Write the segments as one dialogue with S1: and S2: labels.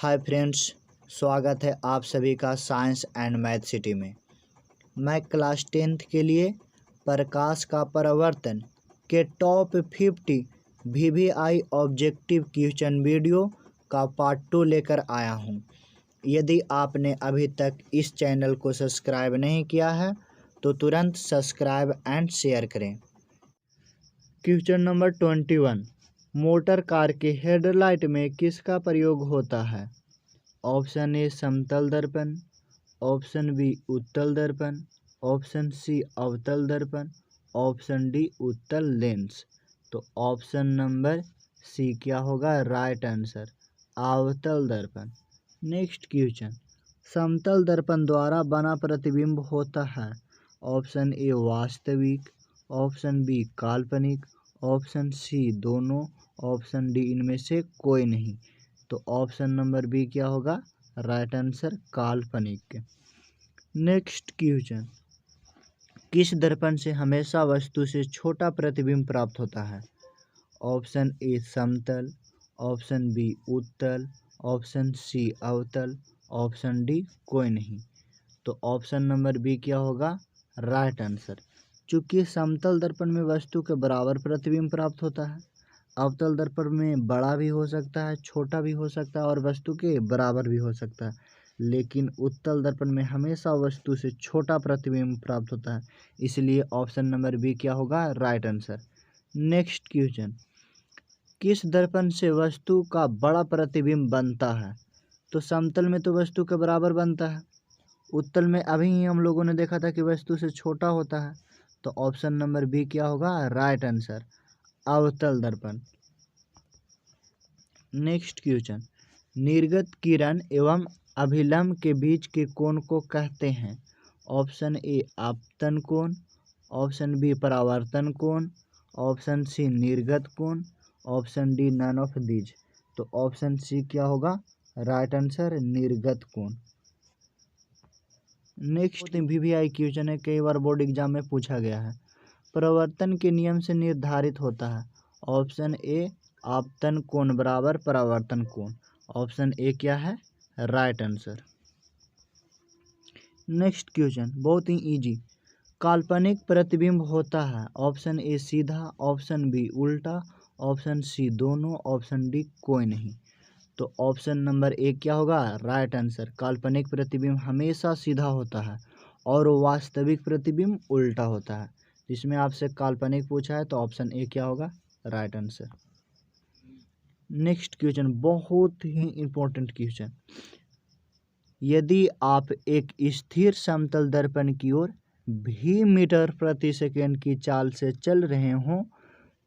S1: Hi friends, स्वागत है आप सभी का साइंस एंड मैथ सिटी में। मैं क्लास 10th के लिए प्रकाश का परावर्तन के top 50 VVI objective question video का पार्ट 2 लेकर आया हूं। यदि आपने अभी तक इस चैनल को सब्सक्राइब नहीं किया है तो तुरंत सब्सक्राइब एंड शेयर करें। क्वेश्चन नंबर 21, मोटर कार के हेडलाइट में किसका प्रयोग होता है? ऑप्शन ए समतल दर्पण, ऑप्शन बी उत्तल दर्पण, ऑप्शन सी अवतल दर्पण, ऑप्शन डी उत्तल लेंस। तो ऑप्शन नंबर सी क्या होगा? राइट आंसर, अवतल दर्पण। नेक्स्ट क्वेश्चन, समतल दर्पण द्वारा बना प्रतिबिंब होता है। ऑप्शन ए वास्तविक, ऑप्शन बी काल्पनिक, ऑप्शन सी दोनों, ऑप्शन डी इनमें से कोई नहीं। तो ऑप्शन नंबर बी क्या होगा? राइट आंसर, काल्पनिक। नेक्स्ट क्वेश्चन, किस दर्पण से हमेशा वस्तु से छोटा प्रतिबिंब प्राप्त होता है? ऑप्शन ए समतल, ऑप्शन बी उत्तल, ऑप्शन सी अवतल, ऑप्शन डी कोई नहीं। तो ऑप्शन नंबर बी क्या होगा? Right answer. चूंकि समतल दर्पण में वस्तु के बराबर प्रतिबिंब प्राप्त होता है, अवतल दर्पण में बड़ा भी हो सकता है, छोटा भी हो सकता है और वस्तु के बराबर भी हो सकता है, लेकिन उत्तल दर्पण में हमेशा वस्तु से छोटा प्रतिबिंब प्राप्त होता है। इसलिए ऑप्शन नंबर बी क्या होगा? Right answer. नेक्स्ट क्वेश्चन, किस दर्पण से वस्तु का बड़ा प्रतिबिंब बनता है? तो समतल में तो वस्तु के बराबर बनता है, उत्तल में अभी ही हम लोगों ने देखा था कि वस्तु से छोटा होता है। तो ऑप्शन नंबर बी क्या होगा? राइट आंसर, अवतल दर्पण। नेक्स्ट क्वेश्चन, निर्गत किरण एवं अभिलंब के बीच के कोण को कहते हैं? ऑप्शन ए आपतन कोण, ऑप्शन बी परावर्तन कोण, ऑप्शन सी निर्गत कोण, option D none of these. तो ऑप्शन सी क्या होगा? राइट आंसर, निर्गत कोण। नेक्स्ट VVI क्वेश्चन है, कई बार बोर्ड एग्जाम में पूछा गया है। परावर्तन के नियम से निर्धारित होता है। ऑप्शन ए आपतन कोण बराबर परावर्तन कोण। ऑप्शन ए क्या है? Right answer. नेक्स्ट क्वेश्चन बहुत ही इजी, काल्पनिक प्रतिबिंब होता है। ऑप्शन ए सीधा, ऑप्शन बी उल्टा, ऑप्शन सी दोनों, ऑप्शन डी कोई नहीं। तो ऑप्शन नंबर ए क्या होगा? राइट आंसर, काल्पनिक प्रतिबिंब हमेशा सीधा होता है और वास्तविक प्रतिबिंब उल्टा होता है। जिसमें आपसे काल्पनिक पूछा है तो ऑप्शन ए क्या होगा? Right answer. नेक्स्ट क्वेश्चन बहुत ही इंपॉर्टेंट क्वेश्चन, यदि आप एक स्थिर समतल दर्पण की ओर v मीटर प्रति सेकेंड की चाल से चल रहे हों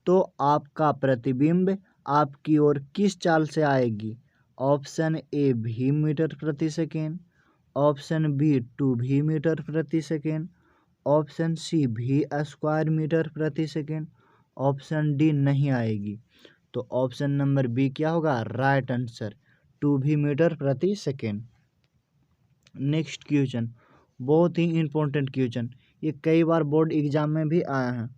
S1: तो आपका प्रतिबिंब आपकी ओर किस चाल से आएगी? ऑप्शन ए v मीटर प्रति second, option B 2v metre प्रति second, option C v square metre प्रति सेकेंड, ऑप्शन डी नहीं आएगी। तो ऑप्शन नंबर बी क्या होगा? राइट आंसर, 2v मीटर प्रति सेकेंड। नेक्स्ट क्वेश्चन बहुत ही इंपॉर्टेंट क्वेश्चन, ये कई बार बोर्ड एग्जाम में भी आया है।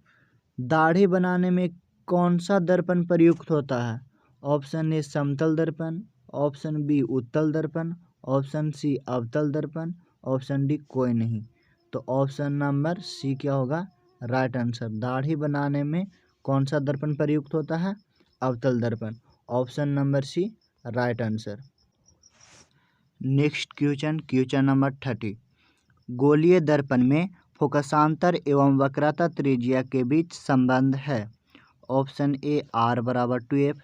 S1: दाढ़ी बनाने में कौन सा दर्पण प्रयुक्त होता है? ऑप्शन ए समतल दर्पण, ऑप्शन बी उत्तल दर्पण, ऑप्शन सी अवतल दर्पण, ऑप्शन डी कोई नहीं। तो ऑप्शन नंबर सी क्या होगा? राइट आंसर, दाढ़ी बनाने में कौन सा दर्पण प्रयुक्त होता है? अवतल दर्पण। Option number C right answer. Next question, question number 30, गोलीय दर्पण में फोकसांतर एवं वक्रता त्रिज्या के बीच संबंध है। ऑप्शन ए r बराबर 2f,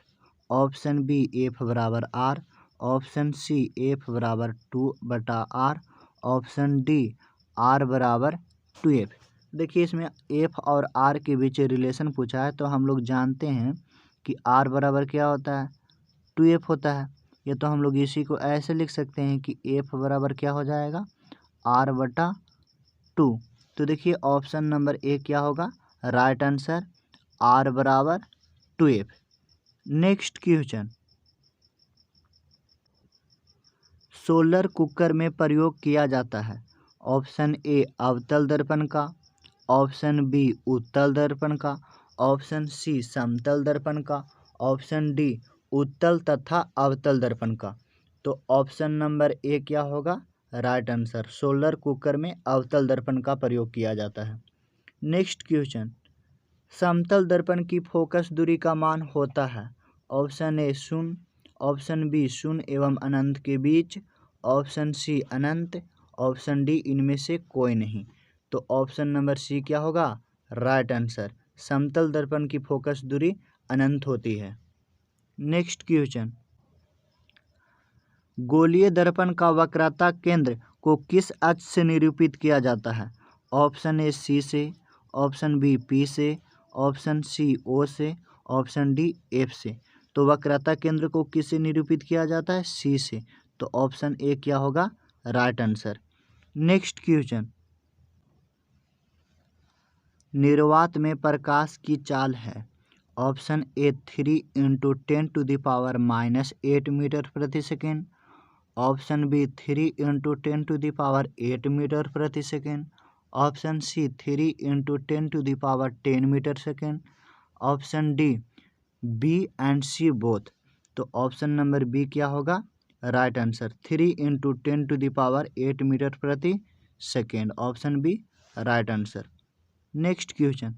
S1: ऑप्शन बी f बराबर r, ऑप्शन सी f बराबर 2/r, ऑप्शन डी r बराबर 2f। देखिए इसमें f और r के बीच रिलेशन पूछा है तो हम लोग जानते हैं कि r बराबर क्या होता है? 2f होता है। ये तो हम लोग इसी को ऐसे लिख सकते हैं कि f बराबर क्या हो जाएगा? r/2। तो देखिए ऑप्शन नंबर ए क्या होगा? राइट आंसर, r बराबर 2f। Next question, solar cooker में प्रयोग किया जाता है। ऑप्शन ए अवतल दर्पण का, ऑप्शन बी उत्तल दर्पण का, ऑप्शन सी समतल दर्पण का, ऑप्शन डी उत्तल तथा अवतल दर्पण का। तो ऑप्शन नंबर ए क्या होगा, राइट आंसर। सोलर कुकर में अवतल दर्पण का प्रयोग किया जाता है। नेक्स्ट क्वेश्चन, समतल दर्पण की फोकस दूरी का मान होता है ऑप्शन ए 0, ऑप्शन बी 0 एवं अनंत के बीच, ऑप्शन सी अनंत, ऑप्शन डी इनमें से कोई नहीं। तो ऑप्शन नंबर सी क्या होगा, राइट आंसर। समतल दर्पण की फोकस दूरी अनंत होती है। नेक्स्ट क्वेश्चन, गोलीय दर्पण का वक्रता केंद्र को किस अक्ष से निरूपित किया जाता है, ऑप्शन ए सी से, ऑप्शन बी पी से, ऑप्शन सी ओ से, ऑप्शन डी एफ से। तो वक्रता केंद्र को किससे निरूपित किया जाता है, सी से। तो ऑप्शन ए क्या होगा, राइट आंसर। नेक्स्ट क्वेश्चन, निर्वात में प्रकाश की चाल है ऑप्शन ए 3 × 10⁻⁻8 मीटर प्रति सेकेंड, ऑप्शन बी 3 × 10⁸ मीटर प्रति second, option C 3 × 10⁻10 metre second, option D B and C both. तो ऑप्शन नंबर बी क्या होगा, राइट आंसर। 3 × 10⁸ मीटर प्रति second, option B right answer. Next question,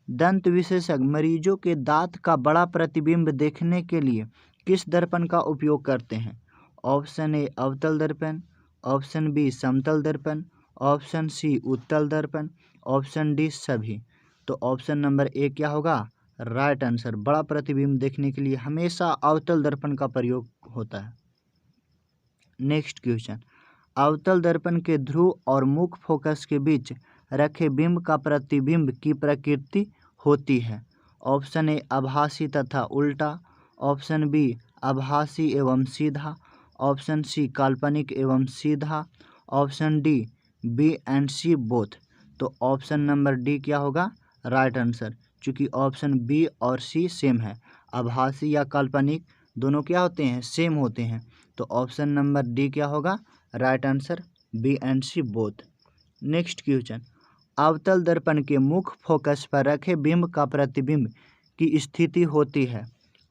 S1: दंत विशेषज्ञ मरीजों के दांत का बड़ा प्रतिबिंब देखने के लिए किस दर्पण का उपयोग करते हैं, ऑप्शन ए अवतल दर्पण, ऑप्शन बी समतल दर्पण, ऑप्शन सी उत्तल दर्पण, ऑप्शन डी सभी। तो ऑप्शन नंबर ए क्या होगा, राइट आंसर। बड़ा प्रतिबिंब देखने के लिए हमेशा अवतल दर्पण का प्रयोग होता है। नेक्स्ट क्वेश्चन, अवतल दर्पण के ध्रुव और मुख्य फोकस के बीच रखे बिंब का प्रतिबिंब की प्रकृति होती है, ऑप्शन ए आभासी तथा उल्टा, ऑप्शन बी आभासी एवं सीधा, ऑप्शन सी काल्पनिक एवं सीधा, option D B and C both. तो ऑप्शन नंबर डी क्या होगा, राइट आंसर। चूँकि ऑप्शन बी और सी सेम है, आभासी या काल्पनिक दोनों क्या होते हैं, सेम होते हैं। तो ऑप्शन नंबर डी क्या होगा, right answer, B and C both. Next question, अवतल दर्पण के मुख्य फोकस पर रखे बिंब का प्रतिबिंब की स्थिति होती है,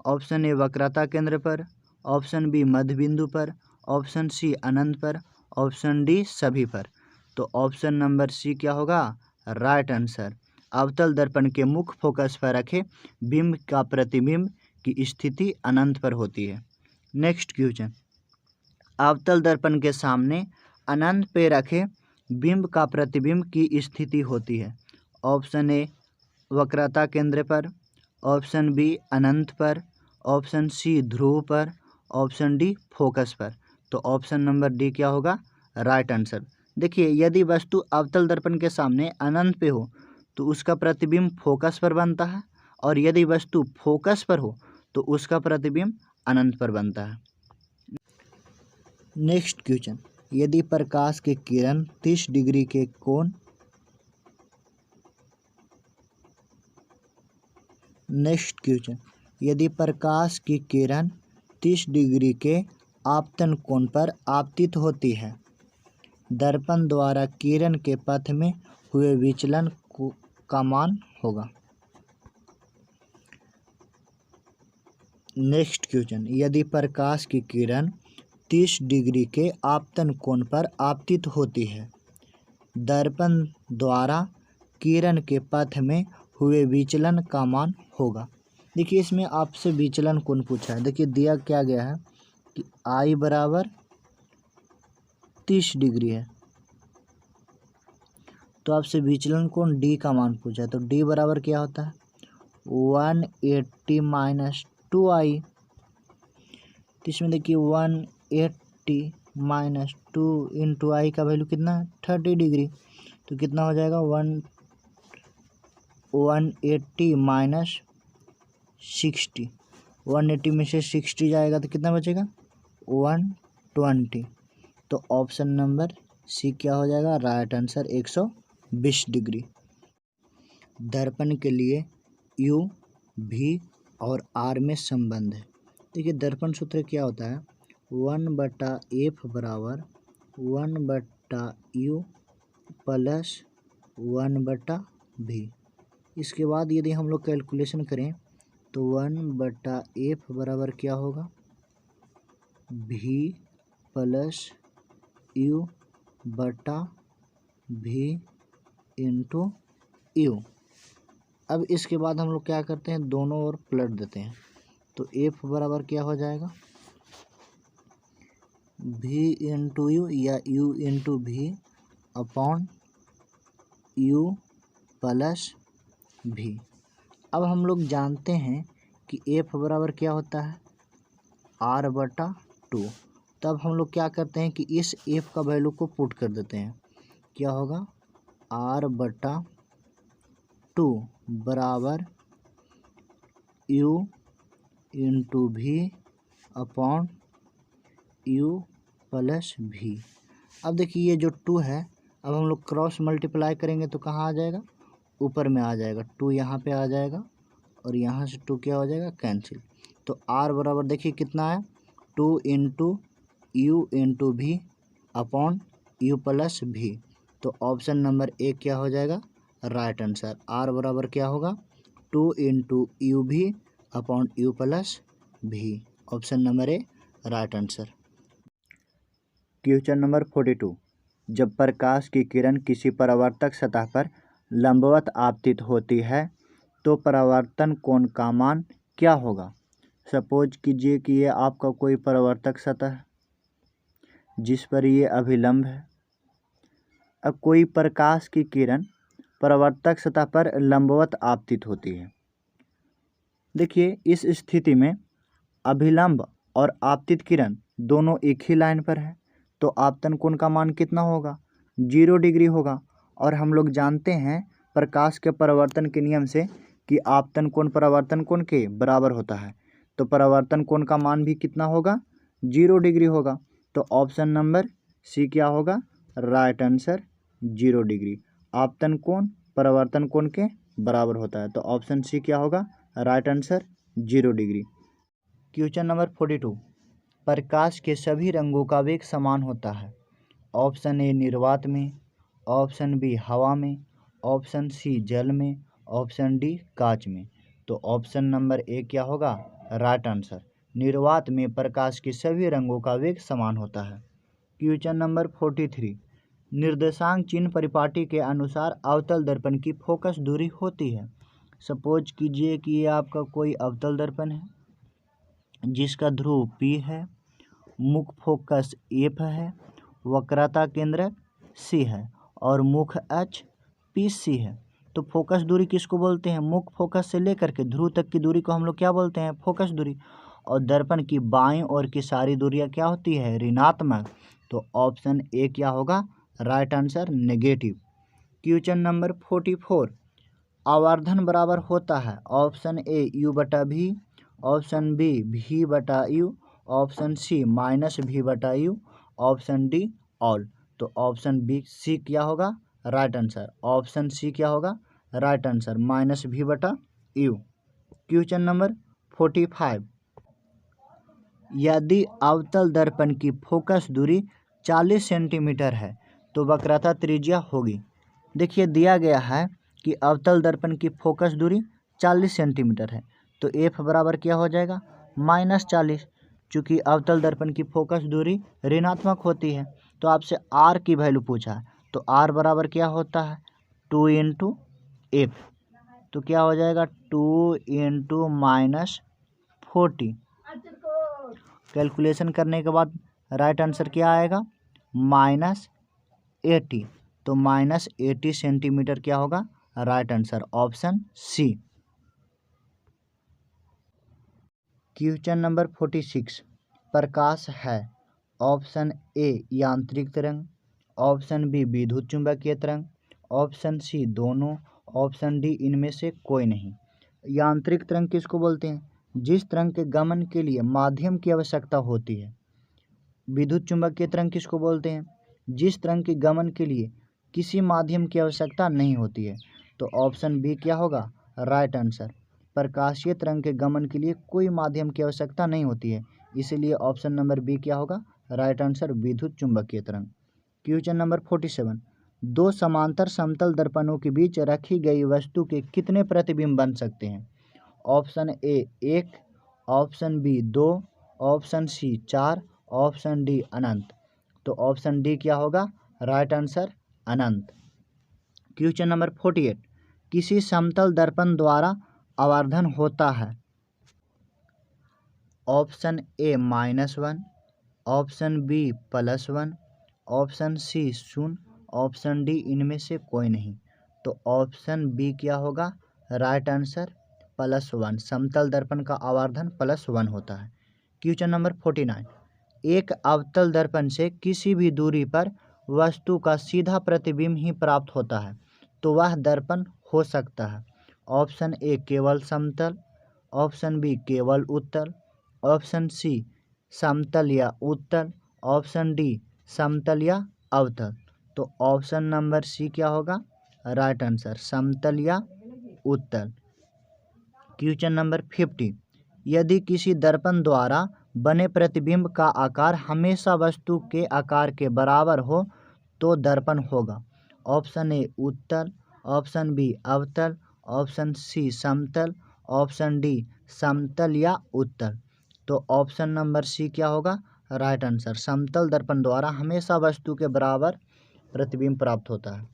S1: ऑप्शन ए वक्रता केंद्र पर, ऑप्शन बी मध्य बिंदु पर, ऑप्शन सी अनंत पर, ऑप्शन डी सभी पर। तो ऑप्शन नंबर सी क्या होगा, राइट आंसर। अवतल दर्पण के मुख्य फोकस पर रखे बिंब का प्रतिबिंब की स्थिति अनंत पर होती है। नेक्स्ट क्वेश्चन, अवतल दर्पण के सामने अनंत पे रखे बिंब का प्रतिबिंब की स्थिति होती है, ऑप्शन ए वक्रता केंद्र पर, ऑप्शन बी अनंत पर, ऑप्शन सी ध्रुव पर, ऑप्शन डी फोकस पर। तो ऑप्शन नंबर डी क्या होगा, राइट आंसर। देखिए, यदि वस्तु अवतल दर्पण के सामने अनंत पे हो तो उसका प्रतिबिंब फोकस पर बनता है, और यदि वस्तु फोकस पर हो तो उसका प्रतिबिंब अनंत पर बनता है। नेक्स्ट क्वेश्चन, यदि प्रकाश की किरण 30 डिग्री के कोण नेक्स्ट क्वेश्चन, यदि प्रकाश की किरण 30 डिग्री के आपतन कोण पर आपतित होती है, दर्पण द्वारा किरण के पथ में हुए विचलन का मान होगा। नेक्स्ट क्वेश्चन, यदि प्रकाश की किरण 30 डिग्री के आपतन कोण पर आपतित होती है, दर्पण द्वारा किरण के पथ में हुए विचलन का मान होगा। देखिए, इसमें आपसे विचलन कोण पूछा है। देखिए, दिया क्या गया है कि I बराबर 30 डिग्री है, तो आपसे विचलन कोण D का मान पूछा है। तो D बराबर क्या होता है, 180 - 2I। तो इसमें देखिए 180 - 2 × I का वैल्यू कितना है, 30 डिग्री। तो कितना हो जाएगा, 180 - 60। 180 में से 60 जाएगा तो कितना बचेगा, 120। तो ऑप्शन नंबर सी क्या हो जाएगा, राइट आंसर, 120 डिग्री। दर्पण के लिए U, V और R में संबंध है। देखिए, दर्पण सूत्र क्या होता है, 1/f बराबर 1/u प्लस 1/v। इसके बाद यदि हम लोग कैलकुलेशन करें तो 1/f बराबर क्या होगा, भी प्लस यू बटा भी इंटू यू। अब इसके बाद हम लोग क्या करते हैं, दोनों ओर पलट देते हैं। तो एफ बराबर क्या हो जाएगा, भी इंटू यू या यू इंटू भी अपॉन यू प्लस भी। अब हम लोग जानते हैं कि एफ बराबर क्या होता है, आर बटा 2। तब हम लोग क्या करते हैं कि इस एफ का वैल्यू को पुट कर देते हैं। क्या होगा, आर बटा 2 बराबर यू इंटू भी अपॉन यू प्लस भी। अब देखिए ये जो 2 है, अब हम लोग क्रॉस मल्टीप्लाई करेंगे तो कहाँ आ जाएगा, ऊपर में आ जाएगा। 2 यहाँ पे आ जाएगा और यहाँ से 2 क्या हो जाएगा, कैंसिल। तो आर बराबर देखिए कितना है, 2 इंटू यू इंटू भी अपॉन यू प्लस भी। तो ऑप्शन नंबर ए क्या हो जाएगा, राइट आंसर। आर बराबर क्या होगा, 2 इंटू यू भी अपॉन यू प्लस भी। Option number A right answer. Question number 42, जब प्रकाश की किरण किसी परावर्तक सतह पर लंबवत आपतित होती है तो परावर्तन कोण का मान क्या होगा। सपोज कीजिए कि ये आपका कोई परावर्तक सतह है जिस पर ये अभिलंब है। अब कोई प्रकाश की किरण परावर्तक सतह पर लंबवत आपतित होती है। देखिए इस स्थिति में अभिलंब और आपतित किरण दोनों एक ही लाइन पर है, तो आपतन कोण का मान कितना होगा, 0 डिग्री होगा। और हम लोग जानते हैं प्रकाश के परावर्तन के नियम से कि आपतन कोण परावर्तन कोण के बराबर होता है। तो परावर्तन कोण का मान भी कितना होगा, 0 डिग्री होगा। तो ऑप्शन नंबर सी क्या होगा, राइट आंसर 0 डिग्री। आपतन कोण परावर्तन कोण के बराबर होता है, तो ऑप्शन सी क्या होगा, right answer 0 degree. Question number 42, प्रकाश के सभी रंगों का वेग समान होता है। ऑप्शन ए निर्वात में, ऑप्शन बी हवा में, ऑप्शन सी जल में, ऑप्शन डी कांच में। तो ऑप्शन नंबर ए क्या होगा, राइट आंसर। निर्वात में प्रकाश के सभी रंगों का वेग समान होता है। क्वेश्चन नंबर 43, निर्देशांक चिन्ह परिपाटी के अनुसार अवतल दर्पण की फोकस दूरी होती है। सपोज कीजिए कि ये आपका कोई अवतल दर्पण है जिसका ध्रुव P है, मुख फोकस F है, वक्रता केंद्रक C है और मुख H PC है। तो फोकस दूरी किसको बोलते हैं, मुख फोकस से लेकर के ध्रुव तक की दूरी को हम लोग क्या बोलते हैं, फोकस दूरी। और दर्पण की बाईं ओर की सारी दूरियां क्या होती है, ऋणात्मक। तो ऑप्शन ए क्या होगा, right answer negative. Question number 44, आवर्धन बराबर होता है। ऑप्शन ए यू बटा भी, ऑप्शन बी भी बटा यू, ऑप्शन सी माइनस भी बटा यू, ऑप्शन डी ऑल। तो ऑप्शन बी सी क्या होगा, राइट आंसर। ऑप्शन सी क्या होगा, राइट आंसर, माइनस भी बटा यू। क्वेश्चन नंबर 45, यदि अवतल दर्पण की फोकस दूरी 40 सेंटीमीटर है तो वक्रता त्रिज्या होगी। देखिए दिया गया है कि अवतल दर्पण की फोकस दूरी 40 सेंटीमीटर है, तो एफ बराबर क्या हो जाएगा, -40। चूँकि अवतल दर्पण की फोकस दूरी ऋणात्मक होती है तो आपसे आर की वैल्यू पूछा है, तो आर बराबर क्या होता है, 2 इंटू एफ। तो क्या हो जाएगा, 2 इंटू -40। कैलकुलेशन करने के बाद राइट आंसर क्या आएगा, -80। तो -80 सेंटीमीटर क्या होगा, right answer, option C. Question number 46, प्रकाश है। ऑप्शन ए यांत्रिक तरंग, ऑप्शन बी विद्युत चुंबकीय तरंग, ऑप्शन सी दोनों, ऑप्शन डी इनमें से कोई नहीं। यांत्रिक तरंग किसको बोलते हैं, जिस तरंग के गमन के लिए माध्यम की आवश्यकता होती है। विद्युत चुंबकीय तरंग किसको बोलते हैं, जिस तरंग के गमन के लिए किसी माध्यम की आवश्यकता नहीं होती है। तो ऑप्शन बी क्या होगा, राइट आंसर। प्रकाशीय तरंग के गमन के लिए कोई माध्यम की आवश्यकता नहीं होती है, इसीलिए ऑप्शन नंबर बी क्या होगा, राइट आंसर, विद्युत चुंबकीय तरंग। क्वेश्चन नंबर 47, दो समांतर समतल दर्पणों के बीच रखी गई वस्तु के कितने प्रतिबिंब बन सकते हैं। Option A 1, option B 2, option C 4, option D अनंत। तो ऑप्शन डी क्या होगा राइट आंसर अनंत। क्वेश्चन नंबर 48 किसी समतल दर्पण द्वारा आवर्धन होता है। Option A -1, option B +1, option C 0, option D इनमें से कोई नहीं। तो ऑप्शन बी क्या होगा राइट आंसर +1। समतल दर्पण का आवर्धन +1 होता है। क्वेश्चन नंबर 49 एक अवतल दर्पण से किसी भी दूरी पर वस्तु का सीधा प्रतिबिंब ही प्राप्त होता है तो वह दर्पण हो सकता है। ऑप्शन ए केवल समतल, ऑप्शन बी केवल उत्तल, ऑप्शन सी समतल या उत्तल, ऑप्शन डी समतल या अवतल। तो ऑप्शन नंबर सी क्या होगा राइट आंसर समतल या उत्तल। क्वेश्चन नंबर 50 यदि किसी दर्पण द्वारा बने प्रतिबिंब का आकार हमेशा वस्तु के आकार के बराबर हो तो दर्पण होगा। ऑप्शन ए उत्तल, ऑप्शन बी अवतल, ऑप्शन सी समतल, ऑप्शन डी समतल या उत्तल। तो ऑप्शन नंबर सी क्या होगा राइट आंसर समतल दर्पण द्वारा हमेशा वस्तु के बराबर प्रतिबिंब प्राप्त होता है।